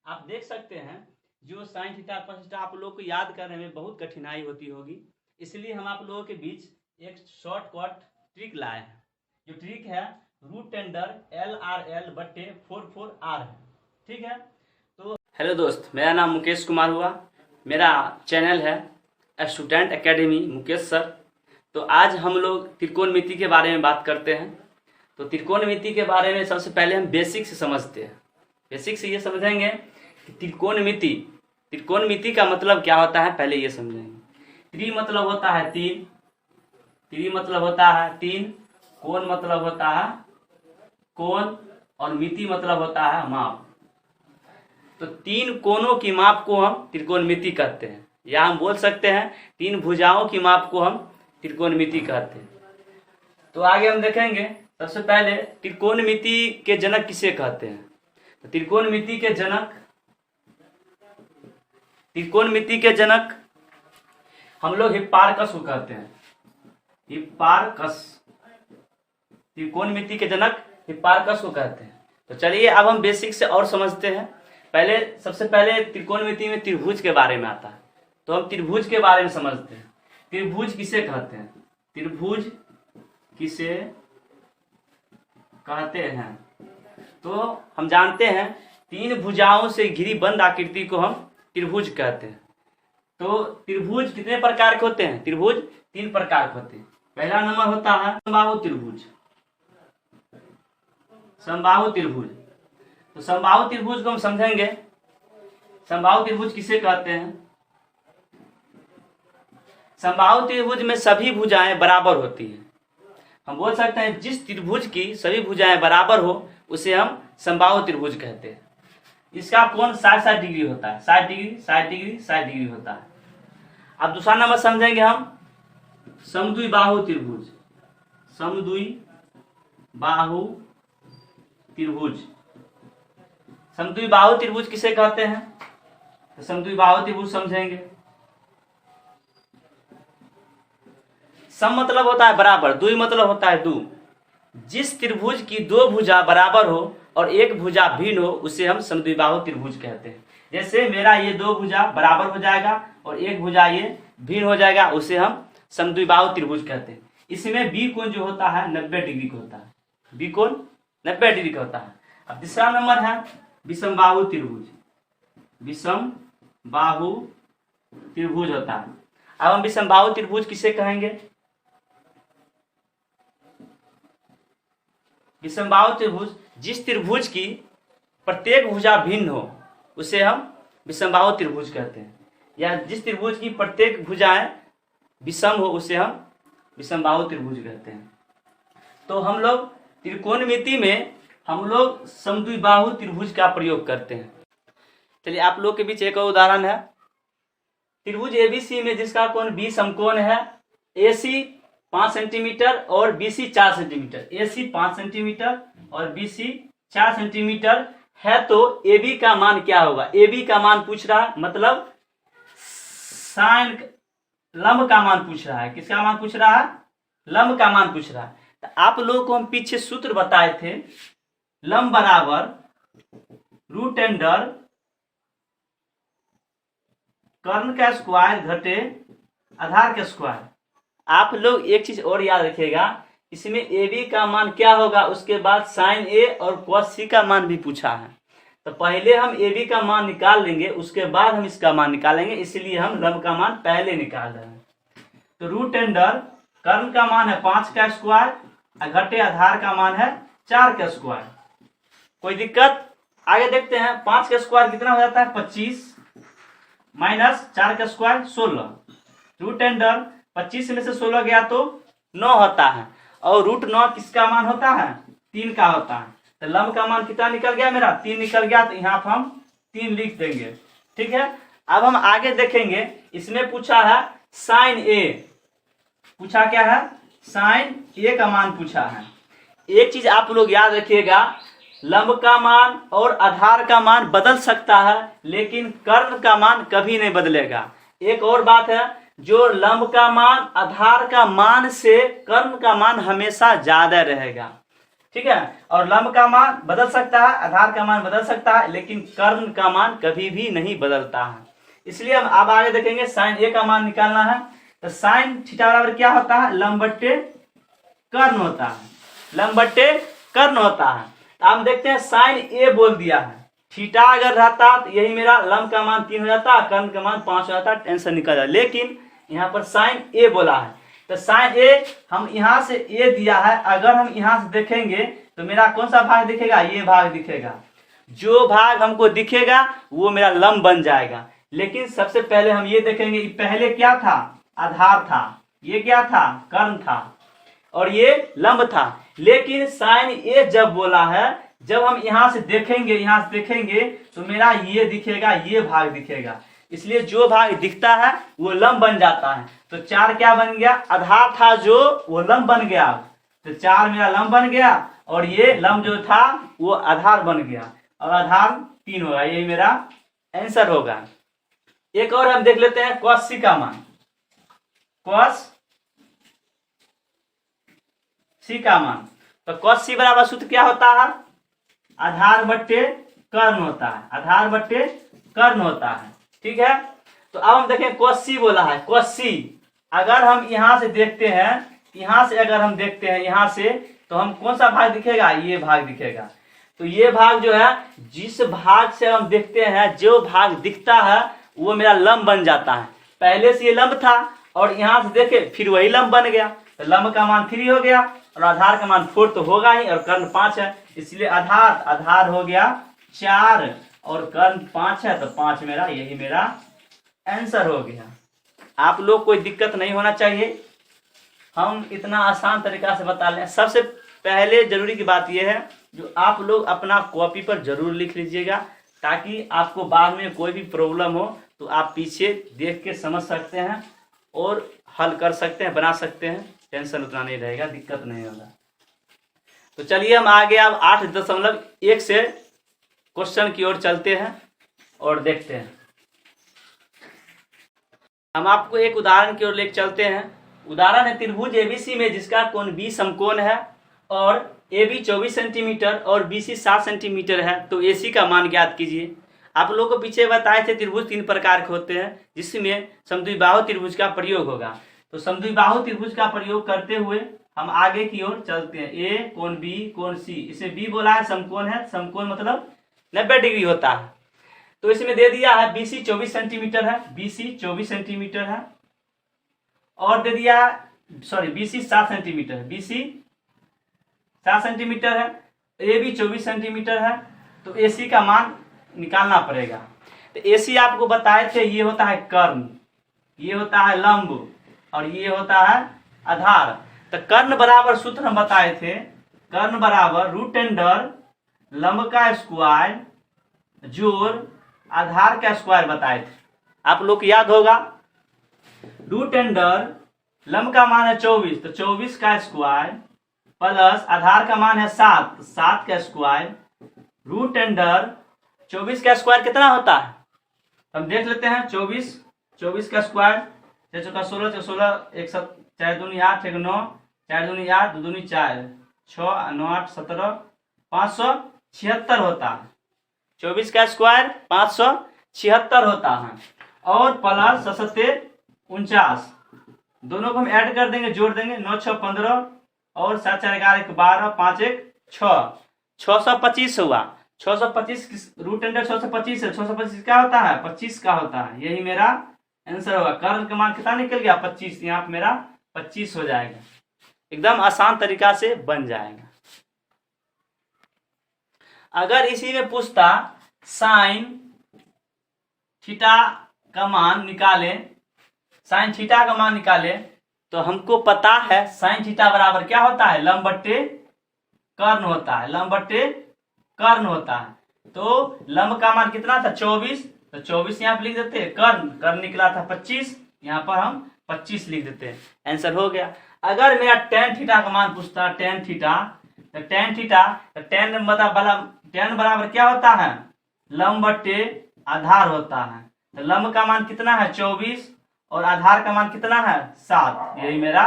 आप देख सकते हैं जो साइन थीटा कॉस थीटा आप लोग को याद करने में बहुत कठिनाई होती होगी, इसलिए हम आप लोगों के बीच एक शॉर्टकट ट्रिक लाए हैं। जो ट्रिक है रूट टेंडर LRL/4/4R है। ठीक है, तो हेलो दोस्त, मेरा नाम मुकेश कुमार हुआ। मेरा चैनल है स्टूडेंट एकेडमी मुकेश सर। तो आज हम लोग त्रिकोणमिति के बारे में बात करते हैं। तो त्रिकोणमिति के बारे में सबसे पहले हम बेसिक से समझते हैं। बेसिक से ये समझेंगे कि त्रिकोणमिति का मतलब क्या होता है, पहले ये समझेंगे। त्रि मतलब होता है तीन, त्रि मतलब होता है तीन, कोण मतलब होता है कोण, और मिति मतलब होता है माप। तो तीन कोणों की माप को हम त्रिकोणमिति कहते हैं, या हम बोल सकते हैं तीन भुजाओं की माप को हम त्रिकोणमिति कहते हैं। तो आगे हम देखेंगे, सबसे पहले त्रिकोणमिति के जनक किसे कहते हैं। तो त्रिकोणमिति के जनक हम लोग हिप्पारकस को कहते हैं। हिप्पारकस, त्रिकोणमिति के जनक हिप्पारकस को कहते हैं। तो चलिए अब हम बेसिक से और समझते हैं। सबसे पहले त्रिकोणमिति में त्रिभुज के बारे में आता है, तो हम त्रिभुज के बारे में समझते हैं। त्रिभुज किसे कहते हैं, त्रिभुज किसे कहते हैं। तो हम जानते हैं तीन भुजाओं से घिरी बंद आकृति को हम त्रिभुज कहते हैं। तो त्रिभुज कितने प्रकार के होते हैं, त्रिभुज तीन प्रकार के होते हैं। पहला नंबर होता है समबाहु त्रिभुज। समबाहु त्रिभुज, तो समबाहु त्रिभुज को हम समझेंगे। समबाहु त्रिभुज किसे कहते हैं। समबाहु त्रिभुज में सभी भुजाएं बराबर होती हैं। हम बोल सकते हैं जिस त्रिभुज की सभी भुजाएं बराबर हो उसे हम समबाहु त्रिभुज कहते हैं। इसका कोण 60-60 डिग्री होता है, 60 डिग्री 60 डिग्री 60 डिग्री होता है। अब दूसरा नंबर समझेंगे हम समद्विबाहु त्रिभुज। समद्विबाहु त्रिभुज, समद्विबाहु त्रिभुज किसे कहते हैं। तो समद्विबाहु त्रिभुज समझेंगे। सम मतलब होता है बराबर, द्वि मतलब होता है दो। जिस त्रिभुज की दो भुजा बराबर हो और एक भुजा भिन्न हो उसे हम समद्विबाहु त्रिभुज कहते हैं। जैसे मेरा ये दो भुजा बराबर हो जाएगा और एक भुजा ये भिन्न हो जाएगा, उसे हम समद्विबाहु त्रिभुज कहते हैं। इसमें बी कोण जो होता है 90 डिग्री का होता है, बी कोण 90 डिग्री का होता है। अब तीसरा नंबर है विषमबाहु त्रिभुज। विषमबाहु त्रिभुज होता है। अब हम विषमबाहु त्रिभुज किसे कहेंगे। विषमबाहु त्रिभुज जिस त्रिभुज की प्रत्येक भुजा भिन्न हो उसे हम विषमबाहु त्रिभुज कहते हैं, या जिस त्रिभुज की प्रत्येक भुजाएं विषम हो उसे हम विषमबाहु त्रिभुज कहते हैं। तो हम लोग त्रिकोणमिति में हम लोग समद्विबाहु त्रिभुज का प्रयोग करते हैं। चलिए आप लोग के बीच एक और उदाहरण है। त्रिभुज एबीसी में जिसका कोण बी समकोण है, एसी 5 सेंटीमीटर और बीसी 4 सेंटीमीटर, एसी 5 सेंटीमीटर और बीसी 4 सेंटीमीटर है, तो एबी का मान क्या होगा। एबी का मान पूछ रहा है, मतलब साइन लंब का मान पूछ रहा है। किसका मान पूछ रहा है, लंब का मान पूछ रहा है। तो आप लोगों को हम पीछे सूत्र बताए थे, लंब बराबर रूट अंडर कर्ण का स्क्वायर घटे आधार का स्क्वायर। आप लोग एक चीज और याद रखिएगा, इसमें ए बी का मान क्या होगा, उसके बाद साइन ए और कॉस सी का मान भी पूछा है। तो पहले हम ए बी का मान निकाल लेंगे, उसके बाद हम इसका मान निकालेंगे, इसलिए हम लंब का मान पहले निकाल रहे हैं। तो रूट अंडर कर्ण का मान है 5 का स्क्वायर, घटे आधार का मान है 4 का स्क्वायर। कोई दिक्कत। आगे देखते हैं 5 का स्क्वायर कितना हो जाता है 25 माइनस 4 का स्क्वायर 16। रूट अंडर 25 में से 16 गया तो 9 होता है, और रूट 9 किसका मान होता है, 3 का होता है। तो लंब का मान कितना निकल गया मेरा, 3 निकल गया। तो यहाँ पर हम 3 लिख देंगे। ठीक है, अब हम आगे देखेंगे। इसमें पूछा है साइन ए, पूछा क्या है, साइन ए का मान पूछा है। एक चीज आप लोग याद रखिएगा, लंब का मान और आधार का मान बदल सकता है, लेकिन कर्ण का मान कभी नहीं बदलेगा। एक और बात है, जो लंब का मान आधार का मान से कर्ण का मान हमेशा ज्यादा रहेगा। ठीक है। और लंब का मान बदल सकता है, आधार का मान बदल सकता है, लेकिन कर्ण का मान कभी भी नहीं बदलता है। इसलिए हम अब आगे देखेंगे साइन ए का मान निकालना है। तो साइन थीटा बराबर क्या होता है, लंब बट्टे कर्ण होता है, लंब बट्टे कर्ण होता है। हम देखते हैं साइन ए बोल दिया है, थीटा अगर रहता तो यही मेरा लंब का मान 3 हो जाता, कर्ण का मान 5 हो जाता, टेंशन निकल जाता। लेकिन यहाँ पर साइन ए बोला है, तो साइन ए हम यहाँ से ए दिया है, अगर हम यहाँ से देखेंगे तो मेरा कौन सा भाग दिखेगा, ये भाग दिखेगा। जो भाग हमको दिखेगा वो मेरा लंब बन जाएगा। लेकिन सबसे पहले हम ये देखेंगे, पहले क्या था, आधार था, ये क्या था, कर्ण था, और ये लंब था। लेकिन साइन ए जब बोला है, जब हम यहाँ से देखेंगे तो मेरा ये दिखेगा, ये भाग दिखेगा। इसलिए जो भाग दिखता है वो लंब बन जाता है। तो 4 क्या बन गया, आधार था जो, वो लंब बन गया। तो 4 मेरा लंब बन गया, और ये लंब जो था वो आधार बन गया, और आधार 3 होगा। यही मेरा आंसर होगा। एक और हम देख लेते हैं cos c का मान। cos c का मान, तो cos c बराबर सूत्र क्या होता है, आधार बट्टे कर्ण होता है, आधार बट्टे कर्ण होता है। ठीक है। तो अब हम देखें cos c बोला है, cos c अगर हम यहाँ से देखते हैं, यहाँ से तो हम कौन सा भाग दिखेगा, ये भाग दिखेगा। तो ये भाग जो है, जिस भाग से हम देखते हैं, जो भाग दिखता है वो मेरा लंब बन जाता है। पहले से ये लंब था और यहाँ से देखे फिर वही लंब बन गया। तो लंब का मान 3 हो गया, और आधार का मान 4 तो होगा ही, और कर्ण 5 है। इसलिए आधार हो गया 4 और कर्ण 5 है, तो 5 मेरा, यही मेरा आंसर हो गया। आप लोग कोई दिक्कत नहीं होना चाहिए, हम इतना आसान तरीका से बता लें। सबसे पहले जरूरी की बात यह है, जो आप लोग अपना कॉपी पर जरूर लिख लीजिएगा, ताकि आपको बाद में कोई भी प्रॉब्लम हो तो आप पीछे देख के समझ सकते हैं और हल कर सकते हैं, बना सकते हैं। टेंशन उतना नहीं रहेगा, दिक्कत नहीं होगा। तो चलिए हम आगे अब 8.1 से क्वेश्चन की ओर चलते हैं और देखते हैं। हम आपको एक उदाहरण की ओर लेकर चलते हैं। उदाहरण है त्रिभुज एबीसी में जिसका कोण बी समकोण है, और AB 24 सेंटीमीटर और BC 7 सेंटीमीटर है। तो AC का मान ज्ञात कीजिए। आप लोगों को पीछे बताए थे त्रिभुज 3 प्रकार के होते हैं, जिसमें समद्विबाहु त्रिभुज का प्रयोग होगा। तो समद्विबाहु त्रिभुज का प्रयोग करते हुए हम आगे की ओर चलते हैं। A कोण B कोण C, इसमें B बोला है समकोण है, समकोण मतलब 90 डिग्री होता है। तो इसमें दे दिया है BC 24 सेंटीमीटर है, BC 24 सेंटीमीटर है, और दे दिया BC 7 सेंटीमीटर, BC 7 सेंटीमीटर है, AB 24 सेंटीमीटर है। तो AC का मान निकालना पड़ेगा। तो AC आपको बताए थे, ये होता है कर्ण, ये होता है लंब, और ये होता है आधार। तो कर्ण बराबर सूत्र हम बताए थे, कर्ण बराबर √अंडर लंब का स्क्वायर जोड़ आधार का स्क्वायर बताए थे। आप लोग को याद होगा, √अंडर लंब का मान है 24, तो 24 का स्क्वायर प्लस आधार का मान है 7, तो 7 का स्क्वायर √अंडर 24 का स्क्वायर कितना होता है, हम देख लेते हैं। 24 का स्क्वायर 16 1 4 दूनी 8 1 9 4 दूनी 8 2 दूनी 4 6 9 8 17 576 होता है। 24 का स्क्वायर 576 होता है, और प्लस 7 49, दोनों को हम ऐड कर देंगे, जोड़ देंगे। 9 6 15 और 7 4 11 12 5 1 6, 625 हुआ। 625 √अंडर 625 है, 625 क्या होता है, 25 का होता है। यही मेरा आंसर होगा। कर्ण का मान कितना निकल गया, 25। यहाँ पे मेरा 25 हो जाएगा। एकदम आसान तरीका से बन जाएगा। अगर इसी में पूछता साइन थीटा का मान निकाले, साइन थीटा का मान निकाले, तो हमको पता है साइन थीटा बराबर क्या होता है, लंब बट्टे कर्ण होता है, लंब बट्टे कर्ण होता है। तो लंब का मान कितना था, 24, तो 24 यहाँ पे लिख देते हैं। कर्ण निकला था 25, यहाँ पर हम 25 लिख देते हैं। आंसर हो गया। अगर मेरा टेन थीटा का मान पूछता, टेन थीटा, तो टेन बराबर क्या होता है, लंब बट्टे आधार होता है। तो लंब का मान कितना है 24, और आधार का मान कितना है 7। यही मेरा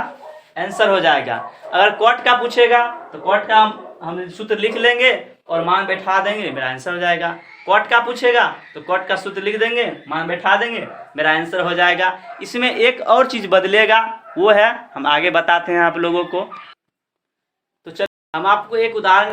आंसर हो जाएगा। अगर कॉट का पूछेगा तो कॉट का हम सूत्र लिख लेंगे और मान बैठा देंगे, मेरा आंसर हो जाएगा। कॉट का पूछेगा तो कॉट का सूत्र लिख देंगे, मान बैठा देंगे, मेरा आंसर हो जाएगा। इसमें एक और चीज बदलेगा, वो है हम आगे बताते हैं आप लोगों को। तो चलिए हम आपको एक उदाहरण